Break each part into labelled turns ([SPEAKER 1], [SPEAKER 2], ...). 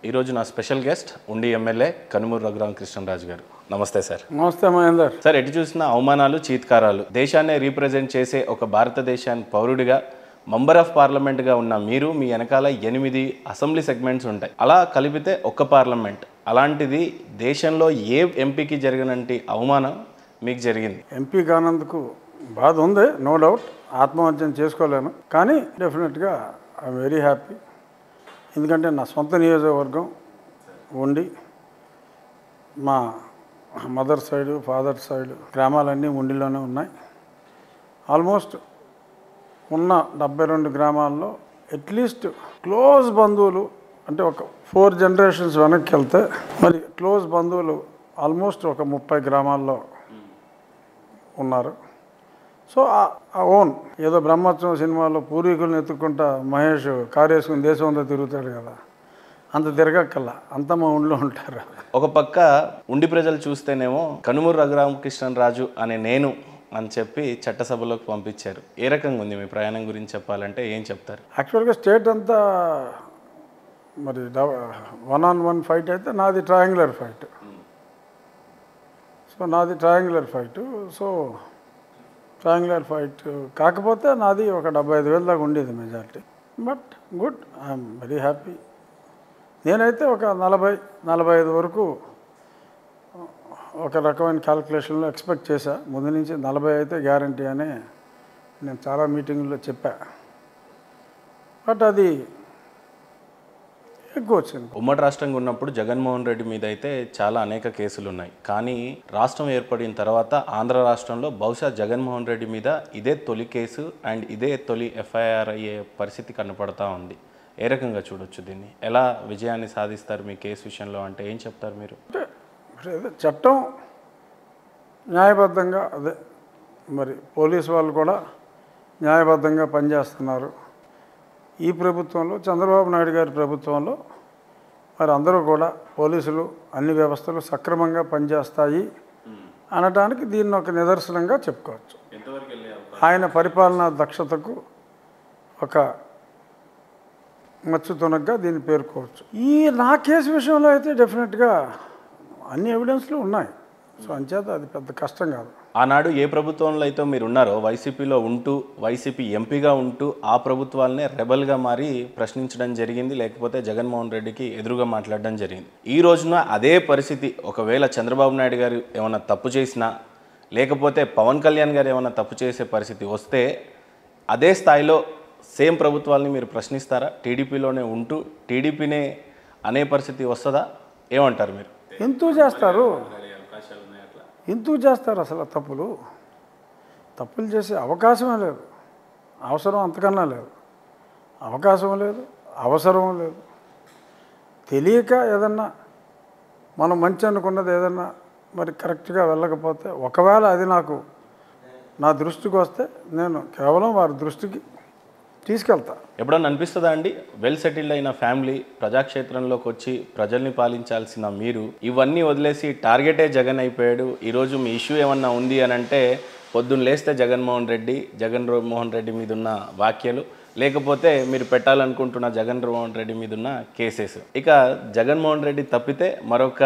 [SPEAKER 1] ఈరోజు నా special guest ఉండి ఎమ్మెల్యే కనుమూరు రఘురామకృష్ణరాజు గారు. నమస్తే సార్.
[SPEAKER 2] నమస్తే మహేందర్
[SPEAKER 1] సార్, ఎటు చూసినా అవమానాలు, చీత్కారాలు. దేశాన్నే రీప్రజెంట్ చేసే ఒక భారతదేశాన్ని పౌరుడిగా మెంబర్ ఆఫ్ పార్లమెంట్గా ఉన్న మీరు, మీ వెనకాల 8 అసెంబ్లీ సెగ్మెంట్స్ ఉంటాయి. అలా కలిపితే ఒక్క పార్లమెంట్. అలాంటిది దేశంలో ఏ ఎంపీకి జరిగినంటి అవమానం మీకు జరిగింది?
[SPEAKER 2] ఎంపీ కానందుకు బాధ ఉంది, నో డౌట్. ఆత్మహత్యం చేసుకోలేను, కానీ డెఫినెట్గా ఐఎమ్ వెరీ హ్యాపీ. ఎందుకంటే నా సొంత నియోజకవర్గం ఉండి, మా మదర్ సైడు, ఫాదర్ సైడు గ్రామాలన్నీ ఉండిలోనే ఉన్నాయి. ఆల్మోస్ట్ ఉన్న 72 గ్రామాల్లో అట్లీస్ట్ క్లోజ్ బంధువులు, అంటే ఒక 4 జనరేషన్స్ వెనక్కి వెళ్తే మరి క్లోజ్ బంధువులు ఆల్మోస్ట్ ఒక 30 గ్రామాల్లో ఉన్నారు. సో ఆ ఓన్ ఏదో బ్రహ్మోత్సవం సినిమాలో పూర్వీకులను ఎత్తుక్కుంటా మహేష్ కారు వేసుకుని దేశం అంతా తిరుగుతాడు కదా, అంత తిరగక్కల్లా, అంత మా ఊళ్ళో ఉంటారు.
[SPEAKER 1] ఒక పక్క ఉండి ప్రజలు చూస్తేనేమో కనుమూరు రఘురామకృష్ణరాజు అనే నేను అని చెప్పి చట్టసభలోకి పంపించారు. ఏ రకంగా ఉంది మీ ప్రయాణం గురించి చెప్పాలంటే ఏం చెప్తారు?
[SPEAKER 2] యాక్చువల్గా స్టేట్ అంతా మరి 1-on-1 ఫైట్ అయితే నాది ట్రయాంగులర్ ఫైట్. సో నాది ట్రయాంగులర్ ఫైట్ కాకపోతే నాది ఒక 75,000 దాకా ఉండేది majority. But good, I'm very happy. నేనైతే ఒక 40-45 వరకు ఒక రకమైన క్యాల్కులేషన్లో ఎక్స్పెక్ట్ చేశా. ముందు నుంచి 40 అయితే గ్యారంటీ అని నేను చాలా మీటింగుల్లో చెప్పా. బట్ అది ఎక్కువ వచ్చింది.
[SPEAKER 1] ఉమ్మడి రాష్ట్రంగా ఉన్నప్పుడు జగన్మోహన్ రెడ్డి మీద అయితే చాలా అనేక కేసులు ఉన్నాయి. కానీ రాష్ట్రం ఏర్పడిన తర్వాత ఆంధ్ర రాష్ట్రంలో బహుశా జగన్మోహన్ రెడ్డి మీద ఇదే తొలి కేసు అండ్ ఇదే తొలి ఎఫ్ఐఆర్ అయ్యే పరిస్థితి కనపడతా ఉంది. ఏ రకంగా చూడొచ్చు దీన్ని? ఎలా విజయాన్ని సాధిస్తారు మీ కేసు విషయంలో అంటే ఏం చెప్తారు మీరు?
[SPEAKER 2] అంటే చట్టం న్యాయబద్ధంగా, అదే మరి పోలీసు వాళ్ళు కూడా న్యాయబద్ధంగా పనిచేస్తున్నారు. ఈ ప్రభుత్వంలో, చంద్రబాబు నాయుడు గారి ప్రభుత్వంలో మరి అందరూ కూడా పోలీసులు, అన్ని వ్యవస్థలు సక్రమంగా పనిచేస్తాయి అనడానికి దీన్ని ఒక నిదర్శనంగా చెప్పుకోవచ్చు. ఆయన పరిపాలనా దక్షతకు ఒక మచ్చుతునగ్గా దీన్ని పేర్కోవచ్చు. నా కేసు విషయంలో అయితే డెఫినెట్గా అన్ని ఎవిడెన్స్లు ఉన్నాయి. సో అంచేత అది పెద్ద కష్టం కాదు.
[SPEAKER 1] ఆనాడు ఏ ప్రభుత్వంలో అయితే మీరు ఉన్నారో, వైసీపీలో ఉంటూ, వైసీపీ ఎంపీగా ఉంటూ ఆ ప్రభుత్వాలనే రెబల్గా మారి ప్రశ్నించడం జరిగింది, లేకపోతే జగన్మోహన్ రెడ్డికి ఎదురుగా మాట్లాడడం జరిగింది. ఈ రోజున అదే పరిస్థితి ఒకవేళ చంద్రబాబు నాయుడు గారు ఏమైనా తప్పు చేసినా, లేకపోతే పవన్ కళ్యాణ్ గారు ఏమైనా తప్పు చేసే పరిస్థితి వస్తే అదే స్థాయిలో సేమ్ ప్రభుత్వాలని మీరు ప్రశ్నిస్తారా? టీడీపీలోనే ఉంటూ టీడీపీనే అనే పరిస్థితి వస్తుందా? ఏమంటారు మీరు?
[SPEAKER 2] ఎందుకు చేస్తారు అసలు తప్పులు చేసే అవకాశమే లేదు, అవసరం అంతకన్నా లేదు. అవకాశం లేదు, అవసరం లేదు. తెలియక ఏదన్నా మనం మంచి అనుకున్నది ఏదన్నా మరి కరెక్ట్గా వెళ్ళకపోతే, ఒకవేళ అది నా దృష్టికి వస్తే నేను కేవలం వారి దృష్టికి తీసుకెళ్తా.
[SPEAKER 1] ఎప్పుడన్నా అనిపిస్తుందా అండి, వెల్ సెటిల్డ్ అయిన ఫ్యామిలీ ప్రజాక్షేత్రంలోకి వచ్చి ప్రజల్ని పాలించాల్సిన మీరు ఇవన్నీ వదిలేసి టార్గెటే జగన్ అయిపోయాడు, ఈరోజు మీ ఇష్యూ ఏమన్నా ఉంది అని అంటే పొద్దున్న లేస్తే జగన్మోహన్ రెడ్డి మీద ఉన్న వ్యాఖ్యలు, లేకపోతే మీరు పెట్టాలనుకుంటున్న జగన్మోహన్ రెడ్డి మీద ఉన్న కేసెస్, ఇక జగన్మోహన్ రెడ్డి తప్పితే మరొక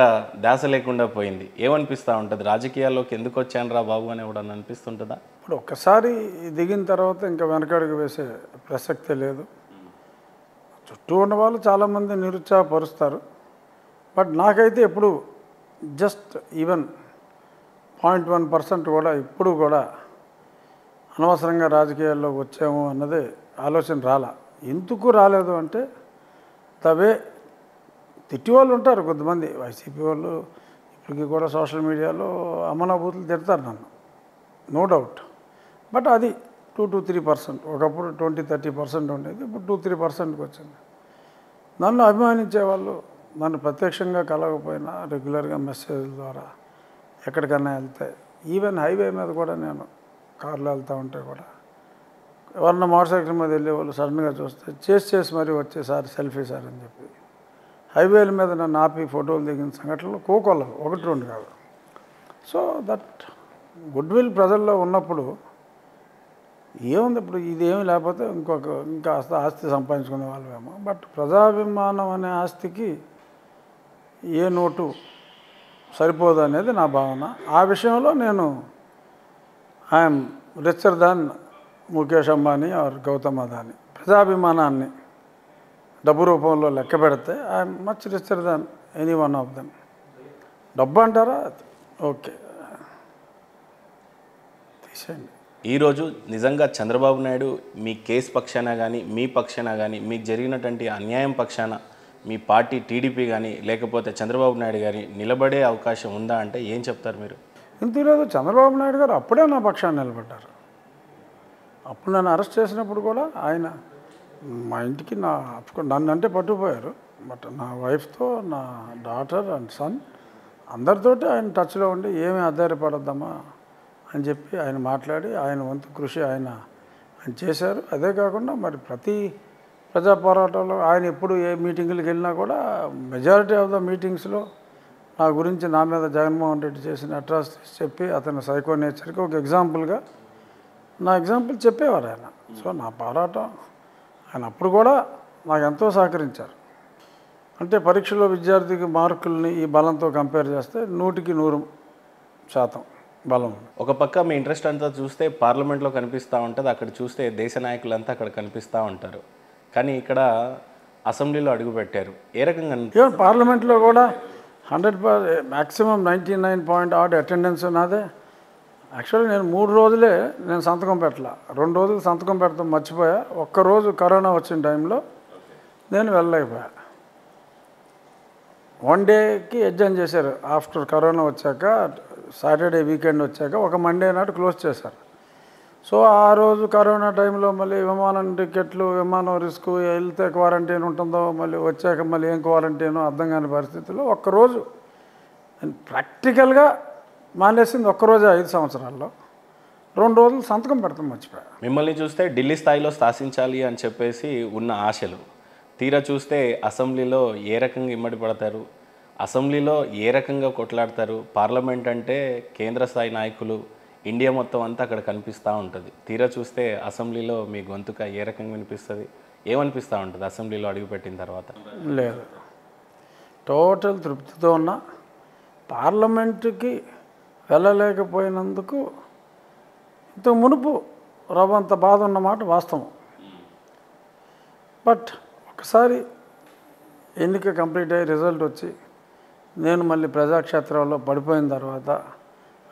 [SPEAKER 1] ధ్యాస లేకుండా పోయింది. ఏమనిపిస్తూ ఉంటుంది? రాజకీయాల్లోకి ఎందుకు వచ్చాను రా బాబు అని ఎవడన్నా అనిపిస్తుంటుందా?
[SPEAKER 2] ఇప్పుడు ఒక్కసారి దిగిన తర్వాత ఇంకా వెనకడుగు వేసే ప్రసక్తే లేదు. చుట్టూ ఉన్న వాళ్ళు చాలామంది నిరుత్సాహపరుస్తారు. బట్ నాకైతే ఎప్పుడు జస్ట్ ఈవెన్ 0.1% కూడా ఇప్పుడు కూడా అనవసరంగా రాజకీయాల్లోకి వచ్చాము అన్నదే ఆలోచన రాలా. ఎందుకు రాలేదు అంటే, తవే తిట్టి వాళ్ళు ఉంటారు కొంతమంది వైసీపీ వాళ్ళు, ఇప్పటికీ కూడా సోషల్ మీడియాలో అమనాభూతులు తిడతారు నన్ను, నో డౌట్. బట్ అది 2-3%. ఒకప్పుడు 20-30% ఉండేది, ఇప్పుడు 2-3%కి వచ్చింది. నన్ను అభిమానించే వాళ్ళు, నన్ను ప్రత్యక్షంగా కలగకపోయినా రెగ్యులర్గా మెసేజ్ల ద్వారా ఎక్కడికన్నా వెళ్తే, ఈవెన్ హైవే మీద కూడా నేను కార్లో వెళ్తూ ఉంటే కూడా ఎవరన్నా మోటార్ సైకిల్ మీద వెళ్ళేవాళ్ళు సడన్గా చూస్తే చేసి మరీ వచ్చేసారి సెల్ఫీ సార్ అని చెప్పి హైవేల మీద నన్ను ఆపి ఫోటోలు దిగిన సంఘటనలు కోకొల్లలు, 1-2 కాదు. సో దట్ గుడ్ విల్ ప్రజల్లో ఉన్నప్పుడు ఏముంది, ఇప్పుడు ఇదేమి లేకపోతే ఇంకా ఆస్తి సంపాదించుకునే వాళ్ళమేమో. బట్ ప్రజాభిమానం అనే ఆస్తికి ఏ నోటు సరిపోదు అనేది నా భావన. ఆ విషయంలో నేను I'm richer than Mukesh Ambani or Gautam Adani. ప్రజాభిమానాన్ని డబ్బు రూపంలో లెక్క పెడితే I'm much richer than any one of them. డబ్బు అంటారా, ఓకే తీసేయండి.
[SPEAKER 1] ఈరోజు నిజంగా చంద్రబాబు నాయుడు మీ కేసు పక్షాన కానీ మీ పక్షాన కానీ మీకు జరిగినటువంటి అన్యాయం పక్షాన మీ పార్టీ టీడీపీ కానీ లేకపోతే చంద్రబాబు నాయుడు గారి నిలబడే అవకాశం ఉందా అంటే ఏం చెప్తారు మీరు?
[SPEAKER 2] ఇంతలేదు, చంద్రబాబు నాయుడు గారు అప్పుడే నా పక్షాన్ని నిలబడ్డారు. అప్పుడు నన్ను అరెస్ట్ చేసినప్పుడు కూడా ఆయన మా ఇంటికి నన్ను అంటే పట్టుకుపోయారు. బట్ నా వైఫ్తో, నా డాటర్ అండ్ సన్ అందరితోటి ఆయన టచ్లో ఉండి ఏమీ ఆధారపడద్దామా అని చెప్పి ఆయన మాట్లాడి ఆయన వంతు కృషి ఆయన చేశారు. అదే కాకుండా మరి ప్రతి ప్రజా పోరాటంలో ఆయన ఎప్పుడు ఏ మీటింగులకు వెళ్ళినా కూడా మెజారిటీ ఆఫ్ ద మీటింగ్స్లో నా గురించి, నా మీద జగన్మోహన్ రెడ్డి చేసిన అట్రాసిటీస్ చెప్పి అతని సైకో నేచర్కి ఒక ఎగ్జాంపుల్గా నా ఎగ్జాంపుల్ చెప్పేవారు ఆయన. సో నా పోరాటం ఆయన అప్పుడు కూడా నాకు ఎంతో సహకరించారు. అంటే పరీక్షలో విద్యార్థికి మార్కుల్ని ఈ బలంతో కంపేర్ చేస్తే 100కి 100% బలం.
[SPEAKER 1] ఒక పక్క మీ ఇంట్రెస్ట్ అంతా చూస్తే పార్లమెంట్లో కనిపిస్తూ ఉంటుంది, అక్కడ చూస్తే దేశ నాయకులంతా అక్కడ కనిపిస్తూ ఉంటారు. కానీ ఇక్కడ అసెంబ్లీలో అడుగుపెట్టారు. ఏ రకంగా
[SPEAKER 2] పార్లమెంట్లో కూడా 100% మ్యాక్సిమం 99 అటెండెన్స్ నాదే. యాక్చువల్లీ నేను 3 రోజులే నేను సంతకం పెట్టాల. 2 రోజులు సంతకం పెడతాం మర్చిపోయా. ఒక్కరోజు కరోనా వచ్చిన టైంలో నేను వెళ్ళలేకపోయా. 1 డేకి ఎగ్జామ్ చేశారు. ఆఫ్టర్ కరోనా వచ్చాక సాటర్డే వీకెండ్ వచ్చాక ఒక మండే నాడు క్లోజ్ చేశారు. సో ఆ రోజు కరోనా టైంలో మళ్ళీ విమానం టికెట్లు, విమానం రిస్క్, వెళ్తే క్వారంటైన్ ఉంటుందో, మళ్ళీ వచ్చాక మళ్ళీ ఏం క్వారంటైనో అర్థం కాని పరిస్థితుల్లో ఒక్కరోజు నేను ప్రాక్టికల్గా మానేసింది. ఒక్కరోజే 5 సంవత్సరాల్లో 2 రోజులు సంతకం పెడతాం మర్చిపోయా.
[SPEAKER 1] మిమ్మల్ని చూస్తే ఢిల్లీ స్థాయిలో శాసించాలి అని చెప్పేసి ఉన్న ఆశలు తీరా చూస్తే అసెంబ్లీలో ఏ రకంగా ఇమ్మడి పడతారు, అసెంబ్లీలో ఏ రకంగా కొట్లాడతారు. పార్లమెంట్ అంటే కేంద్ర స్థాయి నాయకులు, ఇండియా మొత్తం అంతా అక్కడ కనిపిస్తూ ఉంటుంది. తీరా చూస్తే అసెంబ్లీలో మీ గొంతుక ఏ రకంగా వినిపిస్తుంది, ఏమనిపిస్తూ ఉంటుంది అసెంబ్లీలో అడుగుపెట్టిన తర్వాత?
[SPEAKER 2] లేదు, టోటల్ తృప్తితో ఉన్న. పార్లమెంటుకి వెళ్ళలేకపోయినందుకు ఇంత మునుపు రవ్వంత బాధ ఉన్నమాట వాస్తవం. బట్ ఒకసారి ఎన్నిక కంప్లీట్ అయ్యి రిజల్ట్ వచ్చి నేను మళ్ళీ ప్రజాక్షేత్రంలో పడిపోయిన తర్వాత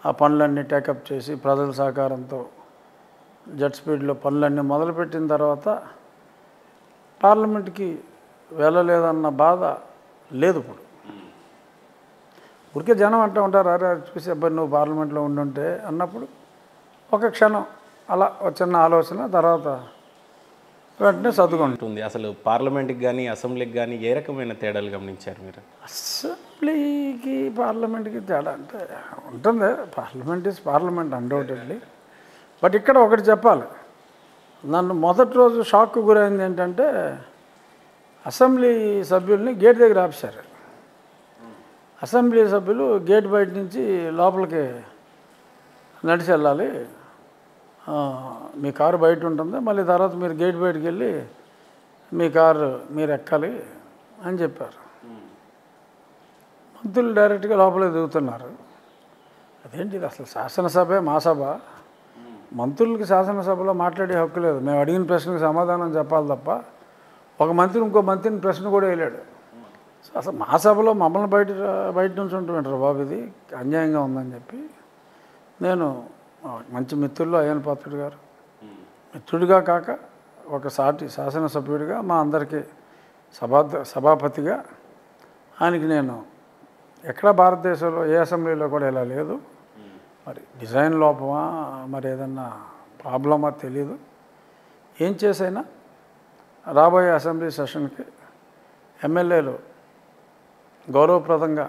[SPEAKER 2] ఆ పనులన్నీ టేకప్ చేసి ప్రజల సహకారంతో జెట్ స్పీడ్లో పనులన్నీ మొదలుపెట్టిన తర్వాత పార్లమెంట్కి వెళ్ళలేదన్న బాధ లేదు. ఇప్పుడు ఊరికే జనం అంటూ ఉంటారు, అరే చూసి అబ్బాయి నువ్వు పార్లమెంట్లో ఉండుంటే అన్నప్పుడు ఒక క్షణం అలా ఒక చిన్న ఆలోచన, తర్వాత వెంటనే చదువుకుంటుంది.
[SPEAKER 1] అసలు పార్లమెంట్కి కానీ అసెంబ్లీకి కానీ ఏ రకమైన తేడాలు గమనించారు మీరు?
[SPEAKER 2] అసెంబ్లీకి పార్లమెంట్కి తేడా అంటే ఉంటుంది. Parliament is parliament undoubtedly. But ఇక్కడ ఒకటి చెప్పాలి, నన్ను మొదటి రోజు షాక్కు గురైంది ఏంటంటే అసెంబ్లీ సభ్యుల్ని గేట్ దగ్గర ఆపేశారు. అసెంబ్లీ సభ్యులు గేట్ బయట నుంచి లోపలికి నడిచి వెళ్ళాలి, మీ కారు బయట ఉంటుంది, మళ్ళీ తర్వాత మీరు గేట్ బయటకు వెళ్ళి మీ కారు మీరు ఎక్కాలి అని చెప్పారు. మంత్రులు డైరెక్ట్గా లోపలే దిగుతున్నారు. అదేంటిది అసలు శాసనసభే మా సభ, మంత్రులకి శాసనసభలో మాట్లాడే హక్కు లేదు. మేము అడిగిన ప్రశ్నకు సమాధానం చెప్పాలి తప్ప ఒక మంత్రి ఇంకో మంత్రిని ప్రశ్న కూడా వేయలేడు. అసలు మా సభలో మమ్మల్ని బయట నుంచి ఉంటుంటారు బాబు, ఇది అన్యాయంగా ఉందని చెప్పి నేను మంచి మిత్రుల్లో అయ్యన్ పాత్రుడు గారు, మిత్రుడిగా కాక ఒక సాటి శాసనసభ్యుడిగా మా అందరికీ సభాపతిగా ఆయనకి నేను ఎక్కడ భారతదేశంలో ఏ అసెంబ్లీలో కూడా ఇలా లేదు, మరి డిజైన్ లోపమా మరి ఏదన్నా ప్రాబ్లమా తెలీదు, ఏం చేసైనా రాబోయే అసెంబ్లీ సెషన్కి ఎమ్మెల్యేలు గౌరవప్రదంగా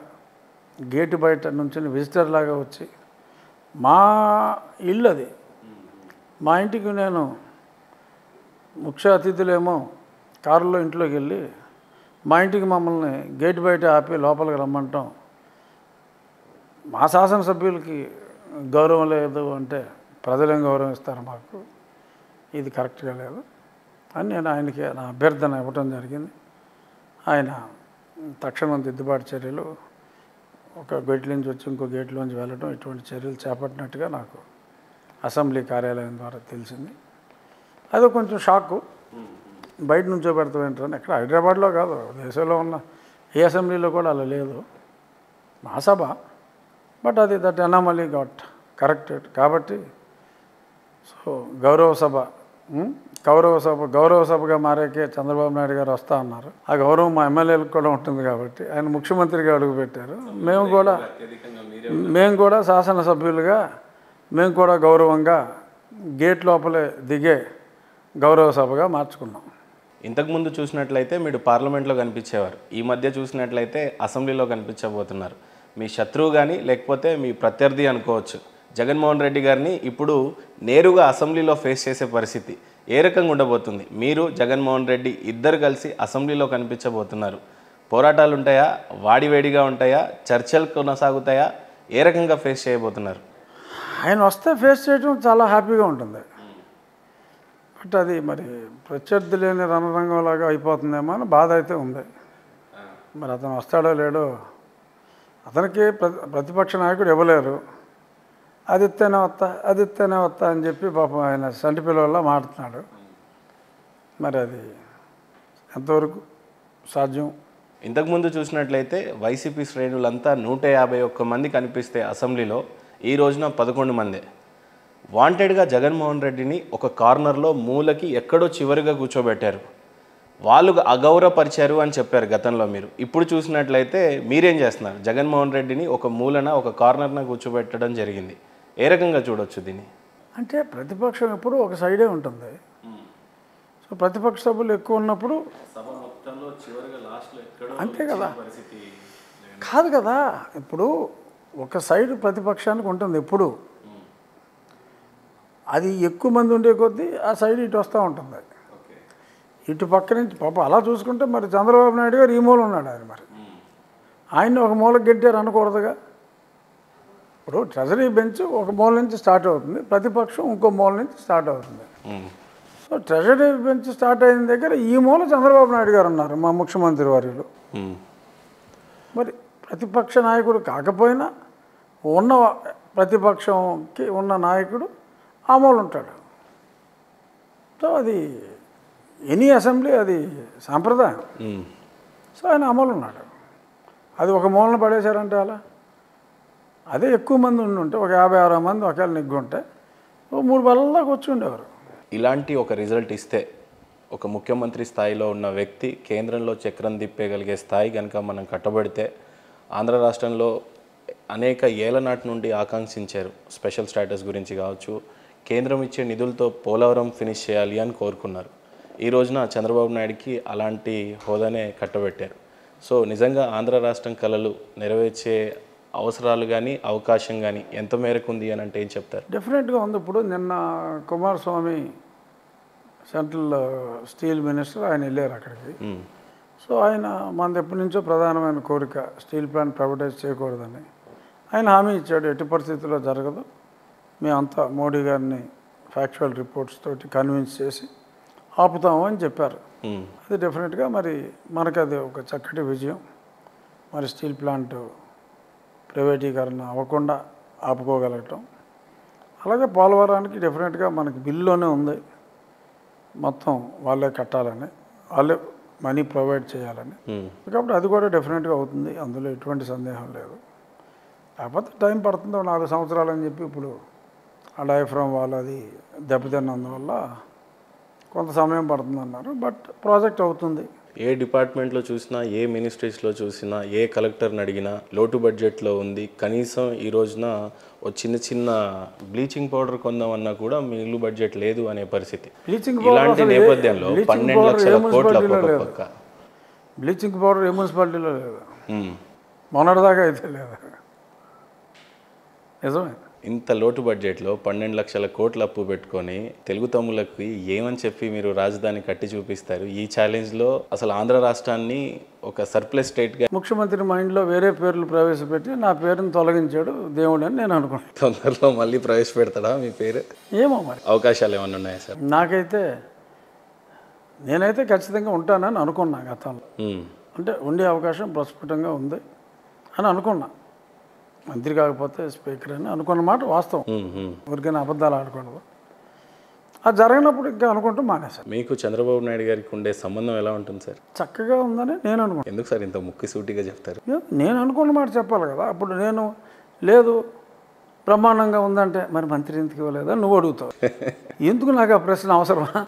[SPEAKER 2] గేటు బయట నుంచి విజిటర్ లాగా వచ్చి, మా ఇల్లు అది, మా ఇంటికి నేను ముఖ్య అతిథులేమో కారులో ఇంట్లోకి వెళ్ళి మా ఇంటికి మమ్మల్ని గేటు బయట ఆపి లోపలికి రమ్మంటాం, మా శాసనసభ్యులకి గౌరవం లేదు అంటే ప్రజలేం గౌరవం ఇస్తారు మాకు, ఇది కరెక్ట్గా లేదు అని నేను ఆయనకి నా అభ్యర్థన ఇవ్వటం జరిగింది. ఆయన తక్షణం దిద్దుబాటు చర్యలు ఒక గేట్ నుంచి వచ్చి ఇంకో గేట్లోంచి వెళ్ళడం ఇటువంటి చర్యలు చేపట్టినట్టుగా నాకు అసెంబ్లీ కార్యాలయం ద్వారా తెలిసింది. అది కొంచెం షాకు. బయట నుంచో పెడతాం ఏంటని, ఎక్కడ హైదరాబాద్లో కాదు, దేశంలో ఉన్న ఏ అసెంబ్లీలో కూడా అలా లేదు. మా సభ, బట్ అది దట్ అనామలీ గాట్ కరెక్టెడ్. కాబట్టి సో గౌరవ సభగా మారాకే చంద్రబాబు నాయుడు గారు వస్తా అన్నారు. ఆ గౌరవం మా ఎమ్మెల్యేలకు కూడా ఉంటుంది కాబట్టి ఆయన ముఖ్యమంత్రిగా అడుగుపెట్టారు. మేము కూడా శాసనసభ్యులుగా మేము కూడా గౌరవంగా గేట్ లోపలే దిగే గౌరవ సభగా మార్చుకున్నాం.
[SPEAKER 1] ఇంతకుముందు చూసినట్లయితే మీరు పార్లమెంట్లో కనిపించేవారు, ఈ మధ్య చూసినట్లయితే అసెంబ్లీలో కనిపించబోతున్నారు. మీ శత్రువు కానీ లేకపోతే మీ ప్రత్యర్థి అనుకోవచ్చు జగన్మోహన్ రెడ్డి గారిని ఇప్పుడు నేరుగా అసెంబ్లీలో ఫేస్ చేసే పరిస్థితి ఏ రకంగా ఉండబోతుంది? మీరు జగన్మోహన్ రెడ్డి ఇద్దరు కలిసి అసెంబ్లీలో కనిపించబోతున్నారు. పోరాటాలు ఉంటాయా, వాడివేడిగా ఉంటాయా, చర్చలు కొనసాగుతాయా, ఏ రకంగా ఫేస్ చేయబోతున్నారు?
[SPEAKER 2] ఆయన వస్తే ఫేస్ చేయడం చాలా హ్యాపీగా ఉంటుంది. బట్ అది మరి ప్రత్యర్థి లేని రణరంగంలాగా అయిపోతుందేమో అని బాధ అయితే ఉంది. మరి అతను వస్తాడో లేడో, అతనికి ప్రతిపక్ష నాయకుడు ఇవ్వలేరు. అది ఇస్తేనే వస్తా అని చెప్పి పాపం ఆయన సంటి పిల్లల మాట్లాడుతున్నాడు. మరి అది ఎంతవరకు సాధ్యం?
[SPEAKER 1] ఇంతకుముందు చూసినట్లయితే వైసీపీ శ్రేణులంతా 151 మంది కనిపిస్తే అసెంబ్లీలో ఈ రోజున 11 మందే. వాంటెడ్గా జగన్మోహన్ రెడ్డిని ఒక కార్నర్లో మూలకి ఎక్కడో చివరిగా కూర్చోబెట్టారు. వాళ్ళు అగౌరవపరిచారు అని చెప్పారు గతంలో మీరు. ఇప్పుడు చూసినట్లయితే మీరేం చేస్తున్నారు? జగన్మోహన్ రెడ్డిని ఒక మూలన ఒక కార్నర్న కూర్చోబెట్టడం జరిగింది. ఏ రకంగా చూడొచ్చు దీన్ని?
[SPEAKER 2] అంటే ప్రతిపక్షం ఎప్పుడు ఒక సైడే ఉంటుంది. సో ప్రతిపక్ష సభ్యులు ఎక్కువ ఉన్నప్పుడు అంతే కదా, కాదు కదా. ఇప్పుడు ఒక సైడ్ ప్రతిపక్షానికి ఉంటుంది ఎప్పుడు. అది ఎక్కువ మంది ఉండే కొద్దీ ఆ సైడ్ ఇటు వస్తూ ఉంటుంది. ఇటు పక్క నుంచి పాప అలా చూసుకుంటే మరి చంద్రబాబు నాయుడు గారు ఈ మూల ఉన్నాడు. ఆయన మరి ఆయన్ని ఒక మూలకు గెట్టారు అనకూడదుగా. ఇప్పుడు ట్రెజరీ బెంచ్ ఒక మూల నుంచి స్టార్ట్ అవుతుంది, ప్రతిపక్షం ఇంకో మూల నుంచి స్టార్ట్ అవుతుంది. సో ట్రెజరీ బెంచ్ స్టార్ట్ అయిన దగ్గర ఈ మూల చంద్రబాబు నాయుడు గారు ఉన్నారు, మా ముఖ్యమంత్రి వర్యులు. మరి ప్రతిపక్ష నాయకుడు కాకపోయినా ఉన్న ప్రతిపక్షంకి ఉన్న నాయకుడు ఆ మూల ఉంటాడు. సో అది ఎనీ అసెంబ్లీ అది సాంప్రదాయం. సో ఆయన అమలు ఉన్నాడు. అది ఒక మూలన పడేశారంటే అలా, అదే ఎక్కువ మంది ఉంటే ఒక 50-60 మంది ఒకవేళ నెగ్గుంటే 3 బళ్ళల్లో కూర్చుండేవారు.
[SPEAKER 1] ఇలాంటి ఒక రిజల్ట్ ఇస్తే ఒక ముఖ్యమంత్రి స్థాయిలో ఉన్న వ్యక్తి కేంద్రంలో చక్రం తిప్పేయగలిగే స్థాయి కనుక మనం కట్టబడితే, ఆంధ్ర రాష్ట్రంలో అనేక ఏళ్ల నాటి నుండి ఆకాంక్షించారు స్పెషల్ స్టేటస్ గురించి కావచ్చు, కేంద్రం ఇచ్చే నిధులతో పోలవరం ఫినిష్ చేయాలి అని కోరుకున్నారు. ఈ రోజున చంద్రబాబు నాయుడికి అలాంటి హోదానే కట్టబెట్టారు. సో నిజంగా ఆంధ్ర రాష్ట్రం కలలు నెరవేర్చే అవసరాలు కానీ అవకాశం కానీ ఎంత మేరకు ఉంది అని అంటే ఏం చెప్తారు?
[SPEAKER 2] డెఫినెట్గా ఉంది. ఇప్పుడు నిన్న కుమారస్వామి సెంట్రల్ స్టీల్ మినిస్టర్ ఆయన వెళ్ళారు అక్కడికి. సో ఆయన మనది ఎప్పటి నుంచో ప్రధానమైన కోరిక స్టీల్ ప్లాంట్ ప్రైవేటైజ్ చేయకూడదని. ఆయన హామీ ఇచ్చాడు, ఎట్టి పరిస్థితుల్లో జరగదు, మేమంతా మోడీ గారిని ఫ్యాక్చువల్ రిపోర్ట్స్ తోటి కన్విన్స్ చేసి ఆపుతాము అని చెప్పారు. అది డెఫినెట్గా మరి మనకు అది ఒక చక్కటి విజయం. మరి స్టీల్ ప్లాంట్ ప్రైవేటీకరణ అవ్వకుండా ఆపుకోగలగటం. అలాగే పోలవరానికి డెఫినెట్గా మనకి బిల్లులోనే ఉంది, మొత్తం వాళ్ళే కట్టాలని, వాళ్ళే మనీ ప్రొవైడ్ చేయాలని. కాబట్టి అది కూడా డెఫినెట్గా అవుతుంది, అందులో ఎటువంటి సందేహం లేదు. కాకపోతే టైం పడుతుందో 4 సంవత్సరాలు అని చెప్పి ఇప్పుడు ఆ డయాఫ్రామ్ వాళ్ళు అది దెబ్బతిన్నందువల్ల కొంత సమయం పడుతుందన్నారు. బట్ ప్రాజెక్ట్ అవుతుంది.
[SPEAKER 1] ఏ డిపార్ట్మెంట్లో చూసినా, ఏ మినిస్ట్రీస్లో చూసినా, ఏ కలెక్టర్ని అడిగినా లోటు బడ్జెట్లో ఉంది. కనీసం ఈ రోజున ఓ చిన్న బ్లీచింగ్ పౌడర్ కొందామన్నా కూడా మీ ఇల్లు బడ్జెట్ లేదు అనే పరిస్థితి. ఇలాంటి నేపథ్యంలో 12 లక్షల కోట్ల పక్క
[SPEAKER 2] బ్లీచింగ్ పౌడర్ ఏ మున్సిపాలిటీలో లేదు, మొన్నటిదాకా అయితే లేదు. నిజమే.
[SPEAKER 1] ఇంత లోటు బడ్జెట్లో 12 లక్షల కోట్ల అప్పు పెట్టుకొని తెలుగు తమ్ముళ్ళకి ఏమని చెప్పి మీరు రాజధాని కట్టి చూపిస్తారు? ఈ ఛాలెంజ్లో అసలు ఆంధ్ర రాష్ట్రాన్ని ఒక సర్ప్లస్ స్టేట్గా
[SPEAKER 2] ముఖ్యమంత్రి మైండ్లో వేరే పేర్లు ప్రవేశపెట్టి నా పేరును తొలగించాడు దేవుడు అని నేను అనుకుంటున్నాను.
[SPEAKER 1] తొందరలో మళ్ళీ ప్రవేశపెడతాడా మీ పేరు?
[SPEAKER 2] ఏమో మరి,
[SPEAKER 1] అవకాశాలు ఏమన్నా ఉన్నాయా సార్?
[SPEAKER 2] నేనైతే ఖచ్చితంగా ఉంటానని అనుకున్నా గతంలో. అంటే ఉండే అవకాశం ప్రస్ఫుటంగా ఉంది అని అనుకున్నా. మంత్రి కాకపోతే స్పీకర్ అని అనుకున్న మాట వాస్తవం. ఎవరికైనా అబద్ధాలు ఆడకూడదు. అది జరిగినప్పుడు ఇంకా అనుకుంటూ మానేశాను.
[SPEAKER 1] మీకు చంద్రబాబు నాయుడు గారికి ఉండే సంబంధం ఎలా ఉంటుంది సార్?
[SPEAKER 2] చక్కగా ఉందని నేను అనుకున్నాను.
[SPEAKER 1] ఎందుకు సార్ ఇంత ముక్కిసూటిగా చెప్తారు?
[SPEAKER 2] నేను అనుకున్న మాట చెప్పాలి కదా. అప్పుడు నేను లేదు బ్రహ్మాండంగా ఉందంటే మరి మంత్రి ఎందుకు ఇవ్వలేదా నువ్వు అడుగుతావు. ఎందుకు నాకు ఆ ప్రశ్న అవసరమా?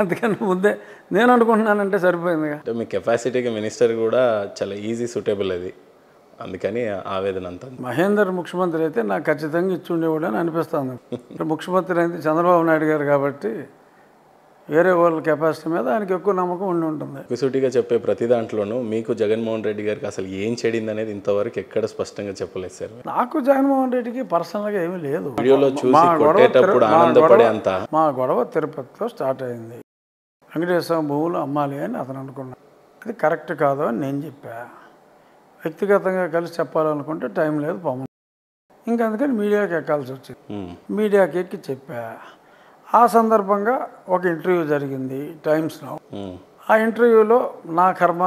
[SPEAKER 2] అందుకని ముందే నేను అనుకుంటున్నానంటే సరిపోయింది.
[SPEAKER 1] అంటే మీ కెపాసిటీకి మినిస్టర్ కూడా చాలా ఈజీ సూటబుల్ అది, అందుకని ఆవేదన అంతా.
[SPEAKER 2] మహేందర్ ముఖ్యమంత్రి అయితే నాకు ఖచ్చితంగా ఇచ్చి ఉండేవాడు అని అనిపిస్తుంది. ముఖ్యమంత్రి అయితే చంద్రబాబు నాయుడు గారు కాబట్టి వేరే వాళ్ళ కెపాసిటీ మీద ఆయనకి ఎక్కువ నమ్మకం ఉండి ఉంటుంది.
[SPEAKER 1] ముక్కిసూటిగా చెప్పే ప్రతి దాంట్లోనూ మీకు జగన్మోహన్ రెడ్డి గారికి అసలు ఏం చెడింది అనేది ఇంతవరకు ఎక్కడ స్పష్టంగా చెప్పలేదు సార్.
[SPEAKER 2] నాకు జగన్మోహన్ రెడ్డికి పర్సనల్గా ఏమీ లేదు.
[SPEAKER 1] వీడియోలో చూసి కొట్టేటప్పుడు ఆనందపడే అంత.
[SPEAKER 2] మా గొడవ తిరుపతితో స్టార్ట్ అయింది. వెంకటేశ్వర భూములు అమ్మాలి అని అతను అనుకున్నాడు. అది కరెక్ట్ కాదు అని నేను చెప్పా. వ్యక్తిగతంగా కలిసి చెప్పాలనుకుంటే టైం లేదు పోమని. ఇంకా అందుకని మీడియాకి ఎక్కాల్సి వచ్చింది. మీడియాకి ఎక్కి చెప్పా. ఆ సందర్భంగా ఒక ఇంటర్వ్యూ జరిగింది టైమ్స్లో. ఆ ఇంటర్వ్యూలో నా కర్మ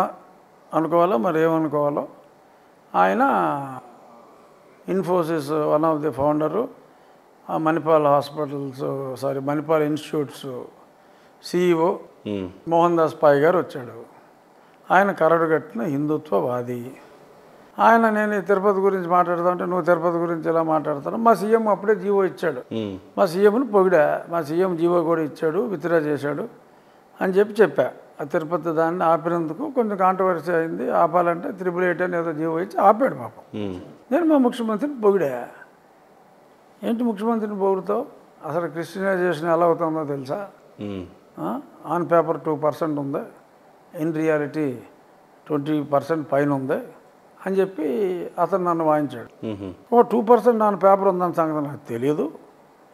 [SPEAKER 2] అనుకోవాలో మరి ఏమనుకోవాలో ఆయన Infosys one of the founder, Manipal Manipal institutes CEO Mohandas Pai garu వచ్చాడు. ఆయన కరడుగట్టిన హిందుత్వవాది. ఆయన నేను తిరుపతి గురించి మాట్లాడుతుంటే నువ్వు తిరుపతి గురించి ఎలా మాట్లాడతాను. మా సీఎం అప్పుడే జీవో ఇచ్చాడు. మా సీఎంని పొగిడా. మా సీఎం జీవో కూడా ఇచ్చాడు, విత్డ్రా చేశాడు అని చెప్పా. ఆ తిరుపతి దాన్ని ఆపినందుకు కొంచెం కాంట్రవర్సీ అయింది. ఆపాలంటే 888 అని ఏదో జీవో ఇచ్చి ఆపాడు పాపం. నేను మా ముఖ్యమంత్రిని పొగిడా. ఏంటి ముఖ్యమంత్రిని పొగుడుతావు? అసలు క్రిస్టియనైజేషన్ ఎలా అవుతుందో తెలుసా? ఆన్ పేపర్ 2% ఉంది, ఇన్ రియాలిటీ 20% పైన ఉంది అని చెప్పి అతను నన్ను వాయించాడు. 2% నాన్న పేపర్ ఉందని సంగతి నాకు తెలియదు.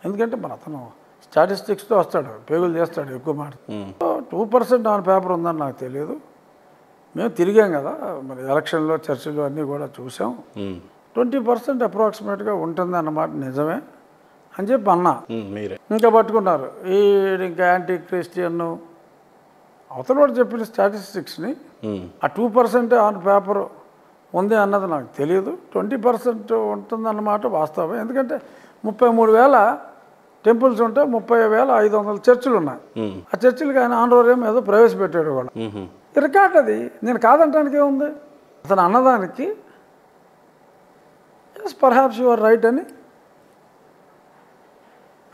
[SPEAKER 2] ఎందుకంటే మరి అతను స్టాటిస్టిక్స్తో వస్తాడు, పేగులు చేస్తాడు ఎక్కువ మాట. 2% నాన్న పేపర్ ఉందని నాకు తెలియదు. మేము తిరిగాం కదా మరి ఎలక్షన్లో చర్చలు అన్నీ కూడా చూసాం. 20% అప్రాక్సిమేట్గా ఉంటుంది అన్నమాట నిజమే అని చెప్పి అన్నా. ఇంకా పట్టుకున్నారు ఈ ఇంకా యాంటీ క్రిస్టియన్ అవతల వాడు చెప్పిన స్టాటిస్టిక్స్ని. ఆ 2% ఆన్ పేపర్ ఉంది అన్నది నాకు తెలియదు. 20% ఉంటుందన్నమాట వాస్తవం. ఎందుకంటే 33,000 టెంపుల్స్ ఉంటే 30,500 చర్చిలు ఉన్నాయి. ఆ చర్చిలకి ఆయన ఆంధ్రోరేం ఏదో ప్రవేశపెట్టాడు కూడా. రికార్డ్ అది. నేను కాదంటానికి ఏముంది? అతను అన్నదానికి ఎస్ పర్హాప్స్ యువర్ రైట్ అని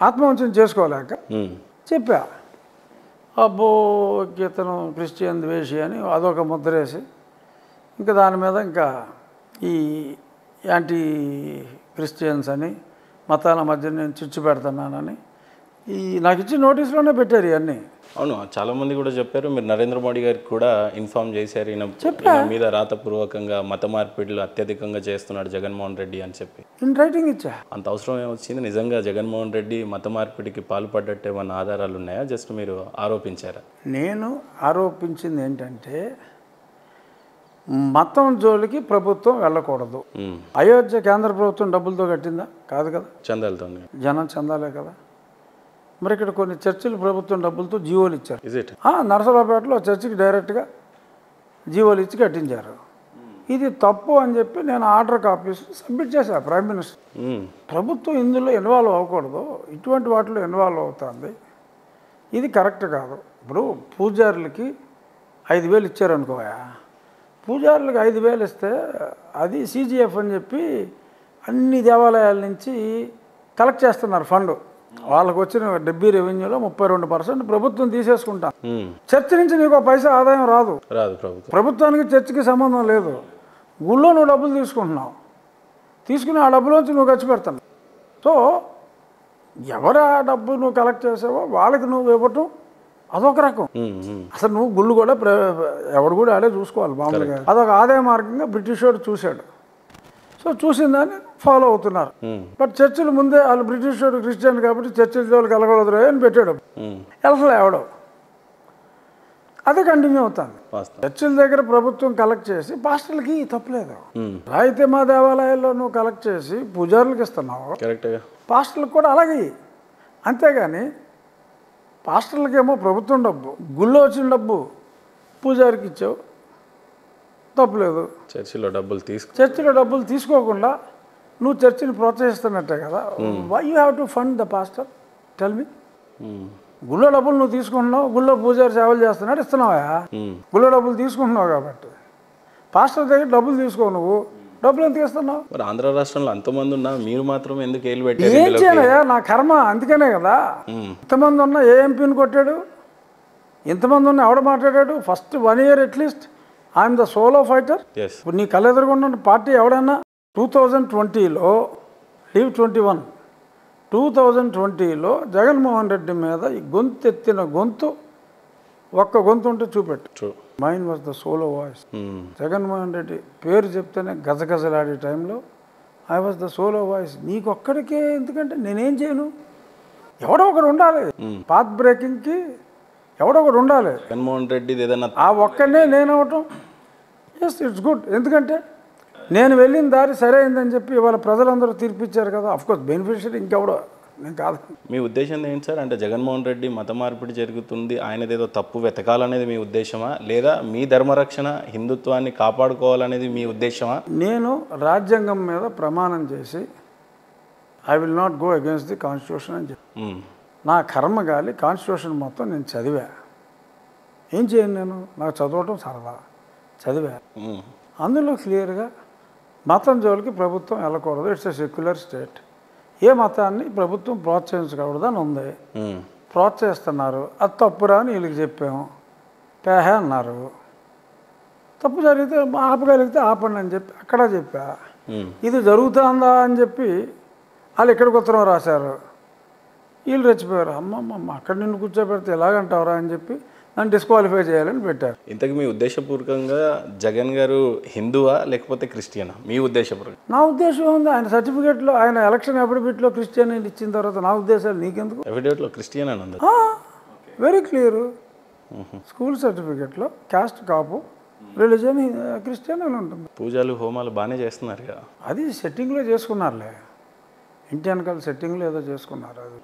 [SPEAKER 2] ఆత్మవంచన చేసుకోలేక చెప్పా. అబ్బో ఇతను క్రిస్టియన్ ద్వేషి అని అదొక ముద్రేసి ఇంకా దాని మీద ఇంకా ఈ యాంటీ క్రిస్టియన్స్ అని మతాల మధ్య నేను చిచ్చు పెడుతున్నానని నాకు ఇచ్చి నోటీసులోనే పెట్టారు ఇవన్నీ.
[SPEAKER 1] అవును, చాలామంది కూడా చెప్పారు మీరు నరేంద్ర మోడీ గారికి కూడా ఇన్ఫార్మ్ చేశారు ఈయన మీద రాతపూర్వకంగా మత మార్పిడులు అత్యధికంగా చేస్తున్నాడు జగన్మోహన్ రెడ్డి అని చెప్పి.
[SPEAKER 2] ఇన్ రైటింగ్ ఇచ్చా.
[SPEAKER 1] అంత అవసరం ఏమొచ్చింది? నిజంగా జగన్మోహన్ రెడ్డి మత మార్పిడికి పాల్పడ్డట్టు ఏమన్నా ఆధారాలు ఉన్నాయా? జస్ట్ మీరు ఆరోపించారా?
[SPEAKER 2] నేను ఆరోపించింది ఏంటంటే మతం జోలికి ప్రభుత్వం వెళ్ళకూడదు. అయోధ్య కేంద్ర ప్రభుత్వం డబ్బులతో కట్టిందా? కాదు కదా,
[SPEAKER 1] చందాలతో. జనం
[SPEAKER 2] చందాలే కదా. మరి ఇక్కడ కొన్ని చర్చిలు ప్రభుత్వం డబ్బులతో జీవోలు ఇచ్చారు. నరసరావుపేటలో చర్చికి డైరెక్ట్గా జీవోలు ఇచ్చి కట్టించారు. ఇది తప్పు అని చెప్పి నేను ఆర్డర్ కాపీస్ సబ్మిట్ చేశాను ప్రైమ్ మినిస్టర్. ప్రభుత్వం ఇందులో ఇన్వాల్వ్ అవ్వకూడదు, ఇటువంటి వాటిలో ఇన్వాల్వ్ అవుతుంది, ఇది కరెక్ట్ కాదు. ఇప్పుడు పూజారులకి 5,000 ఇచ్చారనుకోయా, పూజారులకు 5,000 ఇస్తే అది CGF అని చెప్పి అన్ని దేవాలయాల నుంచి కలెక్ట్ చేస్తున్నారు ఫండ్. వాళ్ళకు వచ్చిన డబ్బీ రెవెన్యూలో 32% ప్రభుత్వం తీసేసుకుంటాం. చర్చి నుంచి నీకు పైసా ఆదాయం రాదు. ప్రభుత్వానికి చర్చికి సంబంధం లేదు. గుళ్ళో నువ్వు డబ్బులు తీసుకుంటున్నావు, తీసుకుని ఆ డబ్బులోంచి నువ్వు ఖర్చు పెడతావు. సో ఎవరు ఆ డబ్బు నువ్వు కలెక్ట్ చేసావో వాళ్ళకి నువ్వు ఇవ్వటం అదొక రకం. అసలు నువ్వు గుళ్ళు కూడా ఎవడు కూడా ఆడే చూసుకోవాలి మామూలుగా. అదొక ఆదాయ మార్గంగా బ్రిటిష్ వాడు చూశాడు. సో చూసిన దాన్ని ఫాలో అవుతున్నారు. బట్ చర్చిలు ముందే వాళ్ళు బ్రిటిష్ వాడు క్రిస్టియన్ కాబట్టి చర్చిల జోలికి వెళ్ళకూడదు అని పెట్టాడు. వెళ్ళలే ఎవడో, అదే కంటిన్యూ అవుతుంది. చర్చిల దగ్గర ప్రభుత్వం కలెక్ట్ చేసి పాస్టర్లకి తప్పలేదు. అయితే మా దేవాలయాల్లో నువ్వు కలెక్ట్ చేసి పూజారులకు ఇస్తున్నావు, పాస్టర్లకు కూడా అలాగే. అంతేగాని పాస్టర్లకేమో ప్రభుత్వం డబ్బు, గుళ్ళో వచ్చిన డబ్బు పూజారికి ఇచ్చావు, తప్పులేదు.
[SPEAKER 1] చర్చిలో డబ్బులు
[SPEAKER 2] చర్చిలో డబ్బులు తీసుకోకుండా నువ్వు చర్చిని ప్రోత్సహిస్తున్నట్టే కదా. Why you have to fund the pastor? Tell me. గుళ్ళో డబ్బులు నువ్వు తీసుకుంటున్నావు, గుళ్ళో పూజారి సేవలు చేస్తున్నాడు, ఇస్తున్నావా? గుళ్ళో డబ్బులు తీసుకుంటున్నావు కాబట్టి. పాస్టర్ దగ్గర డబ్బులు తీసుకో, నువ్వు డబ్బులు ఎందుకు ఇస్తున్నావు?
[SPEAKER 1] మరి ఆంధ్ర రాష్ట్రంలో అంతమంది ఉన్నా మీరు మాత్రం ఎందుకు ఏలు పెట్టారు?
[SPEAKER 2] ఏం చేయాలయ్యా, నా కర్మ. అందుకనే కదా ఇంతమంది ఉన్నా ఏ ఎంపీని కొట్టాడు, ఇంతమంది ఉన్నా ఎవడ మాట్లాడాడు? First 1 year at least I'm the solo fighter. ఇప్పుడు నీ కళ్ళు ఎదురుగున్న పార్టీ ఎవడన్నా 2020లో లీవ్ 21 2020లో జగన్మోహన్ రెడ్డి మీద ఈ గొంతు ఎత్తిన గొంతు ఒక్క గొంతు ఉంటే చూపెట్టు. Mind was the solo voice. Jaganmohan Reddy పేరు చెప్తేనే గజగజలాడే టైంలో I was the solo voice. నీకొక్కడికే ఎందుకంటే నేనేం చేయను, ఎవడో ఒకడు ఉండాలి. పాత్ బ్రేకింగ్కి ఎవడో ఒకడు ఉండాలి.
[SPEAKER 1] జగన్మోహన్ రెడ్డి ఏదన్నా
[SPEAKER 2] ఆ ఒక్కడనే నేను అవటం ఎస్ ఇట్స్ గుడ్. ఎందుకంటే నేను వెళ్ళిన దారి సరైందని చెప్పి ఇవాళ ప్రజలందరూ తీర్పిచ్చారు కదా. అఫ్కోర్స్ బెనిఫిషియరీ ఇంకెవడో, నేను కాదు.
[SPEAKER 1] మీ ఉద్దేశం ఏంటి సార్? అంటే జగన్మోహన్ రెడ్డి మత మార్పిడి జరుగుతుంది, ఆయనదేదో తప్పు వెతకాలనేది మీ ఉద్దేశమా, లేదా మీ ధర్మరక్షణ హిందుత్వాన్ని కాపాడుకోవాలనేది మీ ఉద్దేశమా?
[SPEAKER 2] నేను రాజ్యాంగం మీద ప్రమాణం చేసి I will not go against the constitution అని చెప్పి నా కర్మ గాలి కాన్స్టిట్యూషన్ మొత్తం నేను చదివా. ఏం చేయను నేను, నాకు చదవటం సరదా, చదివా. అందులో క్లియర్గా మతం జోలికి ప్రభుత్వం వెళ్ళకూడదు, ఇట్స్ ఎ సెక్యులర్ స్టేట్, ఏ మతాన్ని ప్రభుత్వం ప్రోత్సహించకూడదు అని ఉంది. ప్రోత్సహిస్తున్నారు, అది తప్పురా అని వీళ్ళకి చెప్పాము, పేహే అన్నారు. తప్పు జరిగితే ఆపగలిగితే ఆపండి అని చెప్పి అక్కడ చెప్పా. ఇది జరుగుతుందా అని చెప్పి వాళ్ళు ఇక్కడికి ఉత్తరం రాశారు. వీళ్ళు రెచ్చిపోయారు, అమ్మమ్మ అక్కడ నిన్ను కూర్చోబెడితే ఎలాగంటావురా అని చెప్పి నన్ను డిస్క్వాలిఫై చేయాలని పెట్టారు.
[SPEAKER 1] ఇంతకు మీ ఉద్దేశపూర్వకంగా జగన్ గారు హిందువా లేకపోతే క్రిస్టియనా? మీ ఉద్దేశపూర్వకంగా
[SPEAKER 2] నా ఉద్దేశం ఉంది, ఆయన సర్టిఫికేట్లో ఆయన ఎలక్షన్ అఫిడవిట్లో క్రిస్టియన్ ఇచ్చిన తర్వాత నా ఉద్దేశాలు నీకెందుకు?
[SPEAKER 1] అఫిడవిట్లో క్రిస్టియన్ అని ఉంది,
[SPEAKER 2] వెరీ క్లియర్. స్కూల్ సర్టిఫికేట్లో క్యాస్ట్ కాపు, రిలీజియన్ క్రిస్టియన్ అని ఉంటుంది.
[SPEAKER 1] పూజలు హోమాలు బాగానే చేస్తున్నారు కదా.
[SPEAKER 2] అది సెట్టింగ్లో చేసుకున్నారులే, ఇంటి వెనకాల సెట్టింగ్లో ఏదో చేసుకున్నారు. అది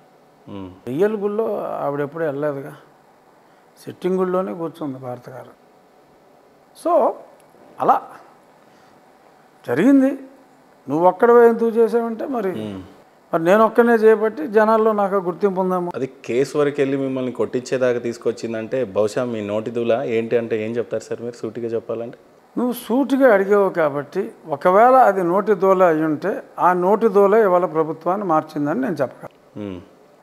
[SPEAKER 2] రియల్ గుళ్ళో ఆవిడ ఎప్పుడూ వెళ్ళలేదుగా, సెట్టింగ్ గుళ్ళోనే కూర్చుంది భారత గారు. సో అలా జరిగింది. నువ్వు ఒక్కడవే ఎందుకు చేసావంటే మరి నేను ఒక్కనే చేయబట్టి జనాల్లో నాకు గుర్తింపు ఉందాము.
[SPEAKER 1] అది కేసు వరకు వెళ్ళి మిమ్మల్ని కొట్టించేదాకా తీసుకొచ్చిందంటే బహుశా మీ నోటి దూల ఏంటి అంటే ఏం చెప్తారు సార్ మీరు సూటిగా చెప్పాలంటే?
[SPEAKER 2] నువ్వు సూటిగా అడిగావు కాబట్టి ఒకవేళ అది నోటి దూల అయి ఉంటే ఆ నోటి దూల ఇవాళ ప్రభుత్వాన్ని మార్చిందని నేను చెప్పగలను.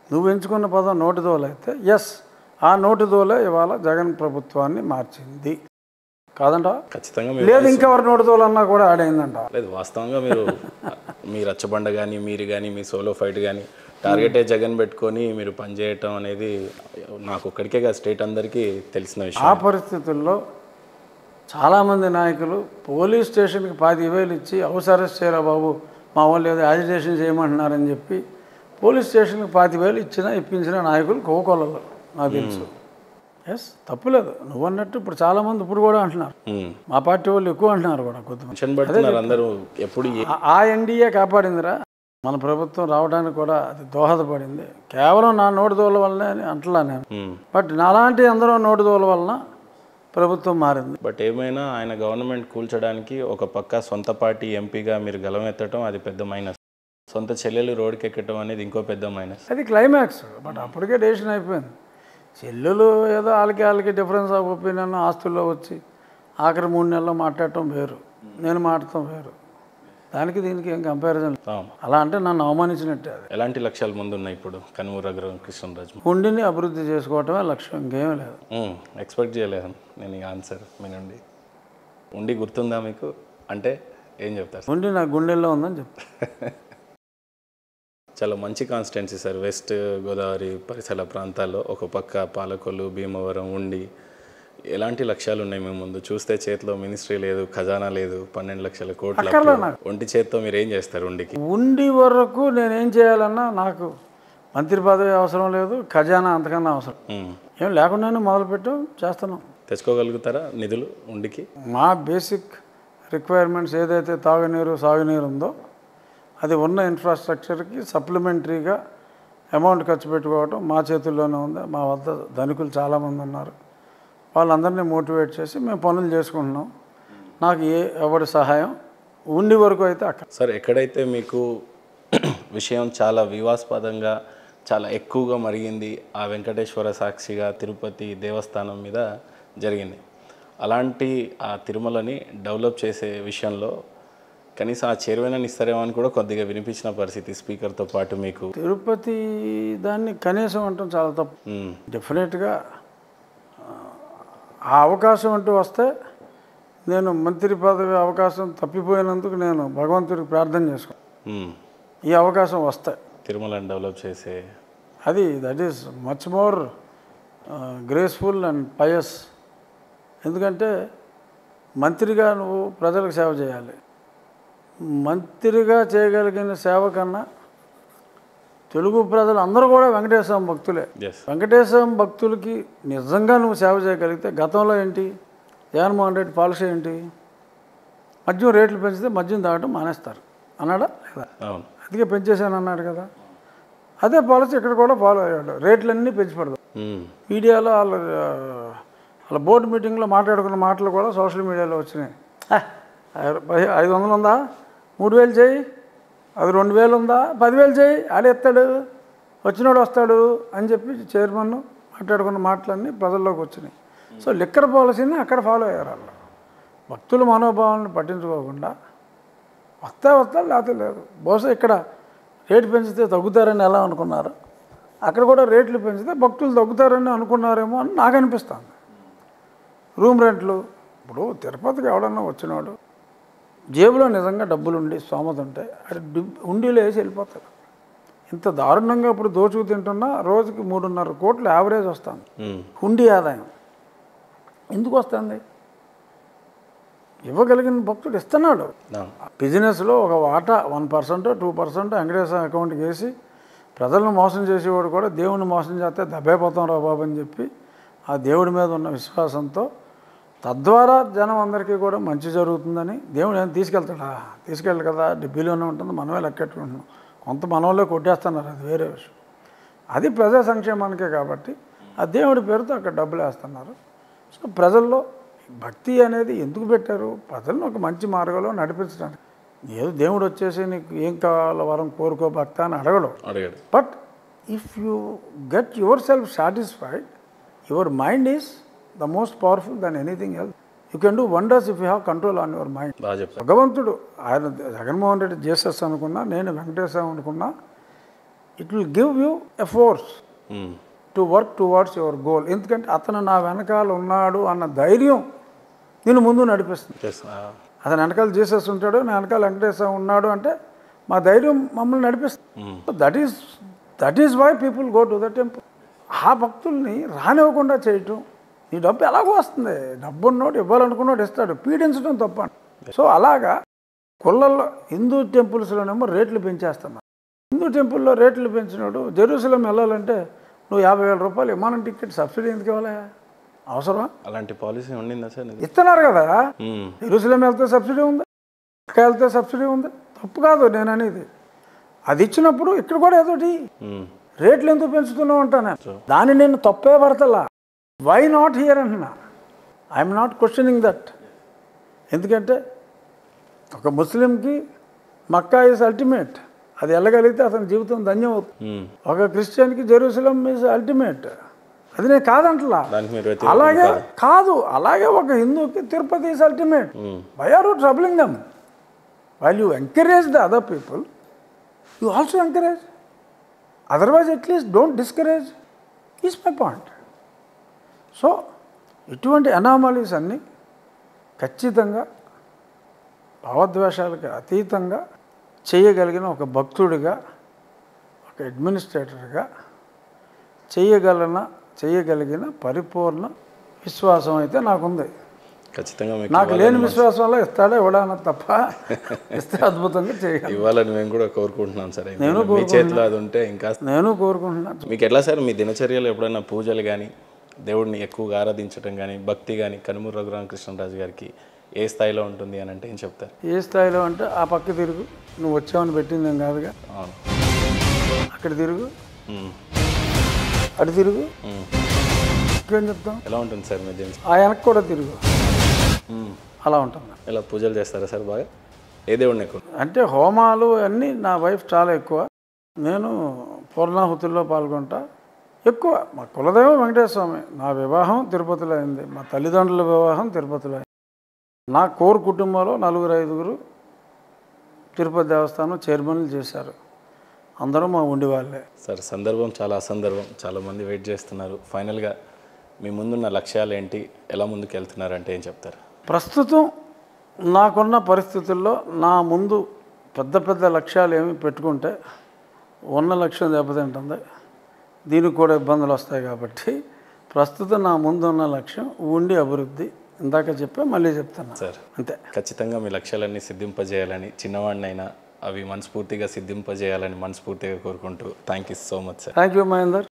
[SPEAKER 2] నువ్వు ఎంచుకున్న పదం నోటి దూల అయితే ఎస్, ఆ నోటి దూల ఇవాళ జగన్ ప్రభుత్వాన్ని మార్చింది కాదంట.
[SPEAKER 1] ఖచ్చితంగా
[SPEAKER 2] లేదు ఇంకెవరి నోటి దూల అన్నా కూడా ఆడైందంట.
[SPEAKER 1] లేదు, వాస్తవంగా మీరు మీ రచ్చబండ కానీ మీరు కానీ మీ సోలో ఫైట్ కానీ టార్గెటే జగన్ పెట్టుకొని మీరు పనిచేయటం అనేది నాకు ఒక్కడికే కాదు స్టేట్ అందరికీ తెలిసిన విషయం.
[SPEAKER 2] ఆ పరిస్థితుల్లో చాలామంది నాయకులు పోలీస్ స్టేషన్కి 10,000 ఇచ్చి హౌస్ అరెస్ట్ చేయరా బాబు, మా వాళ్ళు ఏదో యాజిటేషన్ చేయమంటున్నారని చెప్పి పోలీస్ స్టేషన్కి 10,000 ఇప్పించిన నాయకులు కోకొల్లలు నాకు తెలుసు. ఎస్, తప్పులేదు. నువ్వు అన్నట్టు ఇప్పుడు చాలామంది ఇప్పుడు కూడా అంటున్నారు, మా పార్టీ వాళ్ళు ఎక్కువ అంటున్నారు కూడా కొద్దిమంది.
[SPEAKER 1] అందరూ ఎప్పుడు
[SPEAKER 2] ఆ ఎన్డీఏ కాపాడిందిరా, మన ప్రభుత్వం రావడానికి కూడా అది దోహదపడింది. కేవలం నా నోటి దోల వల్లనే అని అంటలా నేను, బట్ నాలాంటి అందరూ నోటి దోల వలన ప్రభుత్వం మారింది.
[SPEAKER 1] బట్ ఏమైనా ఆయన గవర్నమెంట్ కూల్చడానికి ఒక పక్క సొంత పార్టీ ఎంపీగా మీరు గలమెత్తడం అది పెద్ద మైనస్, సొంత చెల్లెలు రోడ్డుకి ఎక్కడం అనేది ఇంకో పెద్ద మైనస్.
[SPEAKER 2] అది క్లైమాక్స్. బట్ అప్పటికే డెసిషన్ అయిపోయింది. చెల్లెలు ఏదో వాళ్ళకి డిఫరెన్స్ ఆఫ్ ఒపీనియన్ ఆస్తుల్లో వచ్చి ఆఖరి 3 నెలల్లో మాట్లాడటం వేరు, నేను మాట్లాడటం వేరు. దానికి దీనికి ఏం కంపారిజన్. అలా అంటే నన్ను అవమానించినట్టే. అది
[SPEAKER 1] ఎలాంటి లక్ష్యాలు ముందు ఉన్నాయి ఇప్పుడు కనుమూరు కృష్ణరాజు?
[SPEAKER 2] ఉండిని అభివృద్ధి చేసుకోవటమే లక్ష్యం, ఇంకేమీ లేదు.
[SPEAKER 1] ఎక్స్పెక్ట్ చేయలేదు నేను ఈ ఆన్సర్ మీ నుండి. ఉండి గుర్తుందా మీకు అంటే ఏం చెప్తారు?
[SPEAKER 2] ఉండి నా గుండెల్లో ఉందని చెప్తాను.
[SPEAKER 1] చాలా మంచి కాన్స్టిట్యున్సీ సార్. వెస్ట్ గోదావరి పరిసర ప్రాంతాల్లో ఒక పక్క పాలకొల్లు, భీమవరం, ఉండి. ఎలాంటి లక్ష్యాలు ఉన్నాయి మేము ముందు? చూస్తే చేతిలో మినిస్ట్రీ లేదు, ఖజానా లేదు, 12 లక్షల కోట్ల ఒంటి చేతితో మీరు ఏం చేస్తారు?
[SPEAKER 2] ఉండి వరకు నేనేం చేయాలన్నా నాకు మంత్రి పదవి అవసరం లేదు, ఖజానా అంతకన్నా అవసరం ఏం లేకుండానే మొదలుపెట్టాం, చేస్తున్నాం.
[SPEAKER 1] తెచ్చుకోగలుగుతారా నిధులు ఉండికి?
[SPEAKER 2] మా బేసిక్ రిక్వైర్మెంట్స్ ఏదైతే తాగునీరు సాగునీరు ఉందో అది ఉన్న ఇన్ఫ్రాస్ట్రక్చర్కి సప్లిమెంటరీగా అమౌంట్ ఖర్చు పెట్టుకోవటం మా చేతుల్లోనే ఉంది. మా వద్ద ధనికులు చాలామంది ఉన్నారు, వాళ్ళందరినీ మోటివేట్ చేసి మేము పనులు చేసుకుంటున్నాం. నాకు ఎవరి సహాయం ఉండి వరకు అయితే అక్కడ.
[SPEAKER 1] సార్ ఎక్కడైతే మీకు విషయం చాలా వివాదాస్పదంగా చాలా ఎక్కువగా మరిగింది ఆ వెంకటేశ్వర సాక్షిగా తిరుపతి దేవస్థానం మీద జరిగింది, అలాంటి ఆ తిరుమలని డెవలప్ చేసే విషయంలో కనీసం ఆ చైర్మన్ ఇస్తారేమో అని కూడా కొద్దిగా వినిపించిన పరిస్థితి స్పీకర్తో పాటు మీకు.
[SPEAKER 2] తిరుపతి దాన్ని కనీసం అంటాం చాలా తప్పు. డెఫినెట్గా ఆ అవకాశం అంటూ వస్తే నేను మంత్రి పదవి అవకాశం తప్పిపోయినందుకు నేను భగవంతుడికి ప్రార్థన చేసుకోను. ఈ అవకాశం వస్తాయి
[SPEAKER 1] తిరుమలని డెవలప్ చేసే
[SPEAKER 2] అది that is much more graceful and pious. ఎందుకంటే మంత్రిగా నువ్వు ప్రజలకు సేవ చేయాలి. మంత్రిగా చేయగలిగిన సేవ కన్నా తెలుగు ప్రజలు అందరూ కూడా వెంకటేశ్వర భక్తులే. వెంకటేశ్వర భక్తులకి నిజంగా నువ్వు సేవ చేయగలిగితే, గతంలో ఏంటి జగన్మోహన్ రెడ్డి పాలసీ ఏంటి, మద్యం రేట్లు పెంచితే మద్యం తాగడం మానేస్తారు అన్నాడా లేదా? అందుకే పెంచేశాను అన్నాడు కదా. అదే పాలసీ ఇక్కడ కూడా ఫాలో అయ్యాడు. రేట్లన్నీ పెంచి పెడతాం. మీడియాలో వాళ్ళ బోర్డు మీటింగ్లో మాట్లాడుకున్న మాటలు కూడా సోషల్ మీడియాలో వచ్చినాయి. 500 ఉందా, 3000 చేయి, అది 2000 ఉందా, 10,000 చేయి, ఆడెత్తాడు, వచ్చినోడు వస్తాడు అని చెప్పి చైర్మన్ మాట్లాడుకున్న మాటలన్నీ ప్రజల్లోకి వచ్చినాయి. సో లిక్కర్ పాలసీని అక్కడ ఫాలో అయ్యారు. వాళ్ళు భక్తుల మనోభావాలను పట్టించుకోకుండా వస్తాడు లేకపోతే లేదు. బహుశా ఇక్కడ రేటు పెంచితే తగ్గుతారని ఎలా అనుకున్నారు, అక్కడ కూడా రేట్లు పెంచితే భక్తులు తగ్గుతారని అనుకున్నారేమో అని నాకు అనిపిస్తుంది. రూమ్ రెంట్లు, ఇప్పుడు తిరుపతికి ఎవడన్నా వచ్చినాడు జేబులో నిజంగా డబ్బులు ఉండి స్తోమత ఉంటే అది ఉండిలో వేసి వెళ్ళిపోతారు. ఇంత దారుణంగా ఇప్పుడు దోచుకు తింటున్నా రోజుకి 3.5 కోట్లు యావరేజ్ వస్తుంది హుండీ ఆదాయం. ఎందుకు వస్తుంది? ఇవ్వగలిగిన భక్తుడు ఇస్తున్నాడు. బిజినెస్లో ఒక వాటా 1% 2% వెంకటేశ్వర అకౌంట్కి వేసి ప్రజలను మోసం చేసేవాడు కూడా దేవుడిని మోసం చేస్తే దెబ్బైపోతాం రా బాబు అని చెప్పి ఆ దేవుడి మీద ఉన్న విశ్వాసంతో తద్వారా జనం అందరికీ కూడా మంచి జరుగుతుందని దేవుడు ఏం తీసుకెళ్ళి కదా, డిబ్బీలోనే ఉంటుంది, మనమే లెక్కెట్టుకుంటున్నాం. కొంత మనవల్లే కొట్టేస్తున్నారు, అది వేరే విషయం. అది ప్రజా సంక్షేమానికే కాబట్టి ఆ దేవుడి పేరుతో అక్కడ డబ్బులు వేస్తున్నారు. సో ప్రజల్లో భక్తి అనేది ఎందుకు పెట్టారు? ప్రజలను ఒక మంచి మార్గంలో నడిపించడానికి. ఏదో దేవుడు వచ్చేసి నీకు ఏం కావాలో వరం కోరుకో భక్త అని అడగడు. But if you get your self satisfied, your mind is the most powerful than anything else. You can do wonders if you have control on your mind. భగవంతుడు ఆయన జగన్మోహన్ రెడ్డి జీసస్ అనుకున్నా, నేను వెంకటేశ్వర అనుకున్నా, it will give you a force to work towards your goal. ఎందుకంటే అతను నా వెనకాల ఉన్నాడు అన్న ధైర్యం నేను ముందు నడిపిస్తుంది. అతను వెనకాల జీసస్ ఉంటాడు, నా వెనకాల వెంకటేశ్వర ఉన్నాడు అంటే మా ధైర్యం మమ్మల్ని నడిపిస్తుంది. That is why people go to the temple. ఆ భక్తుల్ని రానివ్వకుండా చేయటం, నీ డబ్బు ఎలాగో వస్తుంది, డబ్బు ఉన్నోడు ఇవ్వాలనుకున్నాడు ఇస్తాడు, పీడించడం తప్ప. సో అలాగా కుళ్ళల్లో హిందూ టెంపుల్స్లోనేమో రేట్లు పెంచేస్తున్నారు. హిందూ టెంపుల్లో రేట్లు పెంచినాడు జెరూసలేం వెళ్ళాలంటే నువ్వు 50,000 రూపాయలు విమానం టికెట్ సబ్సిడీ ఎందుకు ఇవ్వాలి? అవసరమా?
[SPEAKER 1] అలాంటి పాలసీ ఉండిందా సార్?
[SPEAKER 2] ఇస్తున్నారు కదా. జెరూసలేం వెళ్తే సబ్సిడీ ఉంది, ఇక్కడ వెళ్తే సబ్సిడీ ఉంది, తప్పు కాదు నేను అనేది. అది ఇచ్చినప్పుడు ఇక్కడ కూడా ఏదోటి రేట్లు ఎందుకు పెంచుతున్నావు అంటాను. దాన్ని నేను తప్పే పడతలా. వై నాట్ హియర్ అంటున్నా. I'm not questioning that. ఎందుకంటే ఒక ముస్లింకి మక్కా ఈజ్ అల్టిమేట్, అది వెళ్ళగలిగితే అతని జీవితం ధన్యం అవుతుంది. ఒక క్రిస్టియన్కి జెరూసలేం ఈజ్ అల్టిమేట్, అది నేను కాదంటలా. అలాగే కాదు, అలాగే ఒక హిందూకి Tirupati is ultimate. Why are you troubling them? While you encourage the other people, you also encourage. Otherwise at least don't discourage is my point. So ఇటువంటి అనామలీస్ అన్నీ ఖచ్చితంగా భావద్వేషాలకు అతీతంగా చేయగలిగిన ఒక భక్తుడిగా, ఒక అడ్మినిస్ట్రేటర్గా చేయగలిగిన పరిపూర్ణ విశ్వాసం అయితే నాకుంది.
[SPEAKER 1] ఖచ్చితంగా
[SPEAKER 2] నాకు లేని విశ్వాసంలో ఇస్తాడే ఇవ్వడానికి తప్ప ఇస్తే అద్భుతంగా చేయగలను.
[SPEAKER 1] ఇవ్వాలని మేము కూడా కోరుకుంటున్నాం సార్. మీ చేతిలో అది ఉంటే ఇంకా
[SPEAKER 2] నేను కోరుకుంటున్నాను.
[SPEAKER 1] మీకు ఎట్లా సార్ మీ దినచర్యలో ఎప్పుడైనా పూజలు కానీ దేవుడిని ఎక్కువగా ఆరాధించడం కానీ భక్తి కానీ కనుమూరు రఘురామకృష్ణరాజు గారికి ఏ స్థాయిలో ఉంటుంది అని అంటే ఏం చెప్తారు?
[SPEAKER 2] ఏ స్థాయిలో అంటే ఆ పక్క తిరుగు, నువ్వు వచ్చావని పెట్టింది ఏం కాదుగా, అక్కడ తిరుగు, అటు తిరుగు, ఇంకేం చెప్తాం.
[SPEAKER 1] ఎలా ఉంటుంది సార్ మీ దీని?
[SPEAKER 2] ఆ వెనక్కి కూడా తిరుగు, అలా ఉంటుంది.
[SPEAKER 1] ఇలా పూజలు చేస్తారా సార్ బాగా? ఏ దేవుడిని ఎక్కువ?
[SPEAKER 2] అంటే హోమాలు అన్నీ నా వైఫ్ చాలా ఎక్కువ. నేను పూర్ణాహుతుల్లో పాల్గొంటా ఎక్కువ. మా కులదైవం వెంకటేశ్వర స్వామి. నా వివాహం తిరుపతిలో అయింది, మా తల్లిదండ్రుల వివాహం తిరుపతిలో అయింది. నా కోర్ కుటుంబంలో 4-5 తిరుపతి దేవస్థానం చైర్మన్లు చేశారు. అందరూ మా ఉండి వాళ్ళే.
[SPEAKER 1] సార్ సందర్భం చాలా అసందర్భం, చాలామంది వెయిట్ చేస్తున్నారు. ఫైనల్గా మీ ముందున్న లక్ష్యాలు ఏంటి, ఎలా ముందుకు వెళ్తున్నారంటే ఏం చెప్తారు?
[SPEAKER 2] ప్రస్తుతం నాకున్న పరిస్థితుల్లో నా ముందు పెద్ద పెద్ద లక్ష్యాలు ఏమి పెట్టుకుంటే ఉన్న లక్ష్యం దెబ్బతింటుంది, దీనికి కూడా ఇబ్బందులు వస్తాయి. కాబట్టి ప్రస్తుతం నా ముందు ఉన్న లక్ష్యం ఉండి అభివృద్ధి. ఇందాక చెప్పా, మళ్ళీ చెప్తాను
[SPEAKER 1] సార్.
[SPEAKER 2] అంతే.
[SPEAKER 1] ఖచ్చితంగా మీ లక్ష్యాలన్నీ సిద్ధింపజేయాలని, చిన్నవాడినైనా అవి మనస్ఫూర్తిగా సిద్ధింపజేయాలని మనస్ఫూర్తిగా కోరుకుంటూ thank you so much sir.
[SPEAKER 2] Thank you Mahender.